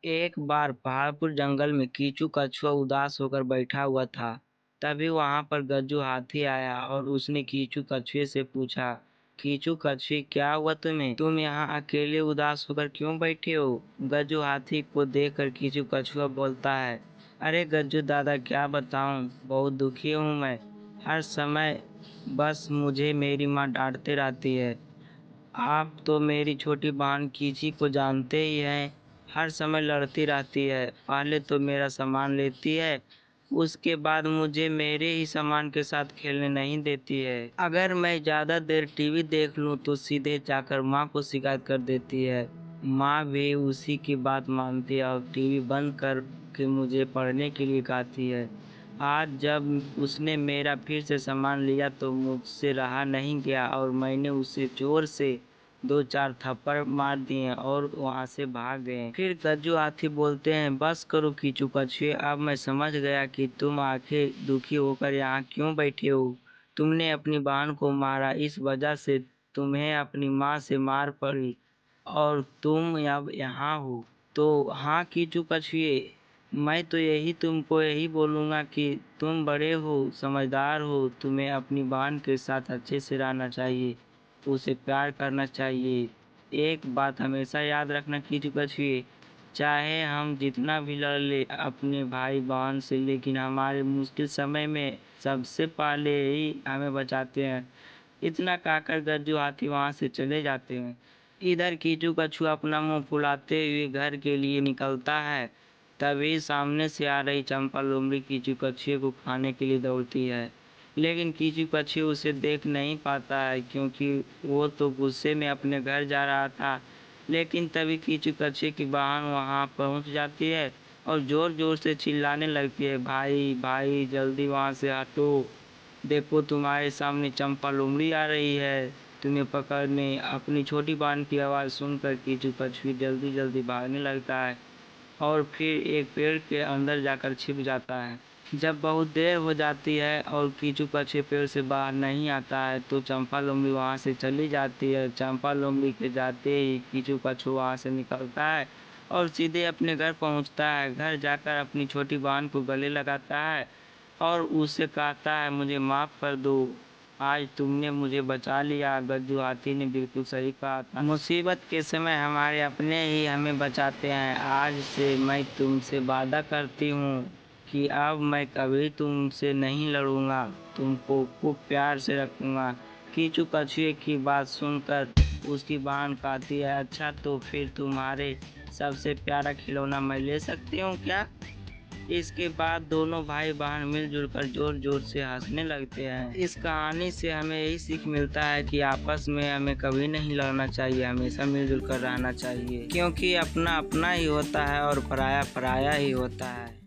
एक बार पहाड़पुर जंगल में कीचू कछुआ उदास होकर बैठा हुआ था। तभी वहां पर गज्जू हाथी आया और उसने कीचू कछुए से पूछा, कीचू कछुए क्या हुआ तुम्हें? तुम यहाँ अकेले उदास होकर क्यों बैठे हो? गज्जू हाथी को देखकर कीचू कछुआ बोलता है, अरे गज्जू दादा क्या बताऊं, बहुत दुखी हूँ मैं। हर समय बस मुझे मेरी माँ डांटते रहती है। आप तो मेरी छोटी बहन कीची को जानते ही हैं, हर समय लड़ती रहती है। पहले तो मेरा सामान लेती है, उसके बाद मुझे मेरे ही सामान के साथ खेलने नहीं देती है। अगर मैं ज़्यादा देर टीवी देख लूं तो सीधे जाकर माँ को शिकायत कर देती है। माँ भी उसी की बात मानती है और टीवी बंद कर के मुझे पढ़ने के लिए कहती है। आज जब उसने मेरा फिर से सामान लिया तो मुझसे रहा नहीं गया और मैंने उसे जोर से 2-4 थप्पड़ मार दिए और वहां से भाग गए। फिर गज्जू हाथी बोलते हैं, बस करो कीचू कछुए, अब मैं समझ गया कि तुम आखिर दुखी होकर यहाँ क्यों बैठे हो। तुमने अपनी बहन को मारा, इस वजह से तुम्हें अपनी माँ से मार पड़ी और तुम अब यहाँ हो। तो हाँ कीचू कछुए, मैं तो तुमको यही बोलूँगा कि तुम बड़े हो, समझदार हो, तुम्हें अपनी बहन के साथ अच्छे से रहना चाहिए, उसे प्यार करना चाहिए। एक बात हमेशा याद रखना कीचू कछुए, चाहे हम जितना भी लड़ ले अपने भाई बहन से, लेकिन हमारे मुश्किल समय में सबसे पहले ही हमें बचाते हैं। इतना कहकर गज्जू हाथी वहां से चले जाते हैं। इधर कीचू कछुआ अपना मुंह फुलाते हुए घर के लिए निकलता है। तभी सामने से आ रही चंपा लोमड़ी कीचू कछुए को खाने के लिए दौड़ती है, लेकिन कीचू कछुआ उसे देख नहीं पाता है क्योंकि वो तो गुस्से में अपने घर जा रहा था। लेकिन तभी कीचू कछुए की बहन वहां पहुंच जाती है और जोर जोर से चिल्लाने लगती है, भाई भाई जल्दी वहां से हटो, देखो तुम्हारे सामने चंपा लोमड़ी आ रही है तुम्हें पकड़ने। अपनी छोटी बहन की आवाज़ सुनकर कीचू कछुआ जल्दी जल्दी भागने लगता है और फिर एक पेड़ के अंदर जाकर छिप जाता है। जब बहुत देर हो जाती है और कीचू कछुआ पेड़ से बाहर नहीं आता है तो चंपा लोमड़ी वहां से चली जाती है। चंपा लोमड़ी के जाते ही कीचू कछुआ वहां से निकलता है और सीधे अपने घर पहुंचता है। घर जाकर अपनी छोटी बहन को गले लगाता है और उससे कहता है, मुझे माफ़ कर दो, आज तुमने मुझे बचा लिया। गज्जू हाथी ने बिल्कुल सही कहा था, मुसीबत के समय हमारे अपने ही हमें बचाते हैं। आज से मैं तुमसे वादा करती हूँ कि अब मैं कभी तुमसे नहीं लड़ूंगा, तुमको खूब प्यार से रखूंगा। कीचू कछुए की बात सुनकर उसकी बहन कहती है, अच्छा तो फिर तुम्हारे सबसे प्यारा खिलौना मैं ले सकती हूँ क्या? इसके बाद दोनों भाई बहन मिलजुल कर जोर जोर से हंसने लगते हैं। इस कहानी से हमें यही सीख मिलता है कि आपस में हमें कभी नहीं लड़ना चाहिए, हमेशा मिलजुल कर रहना चाहिए, क्योंकि अपना अपना ही होता है और पराया पराया ही होता है।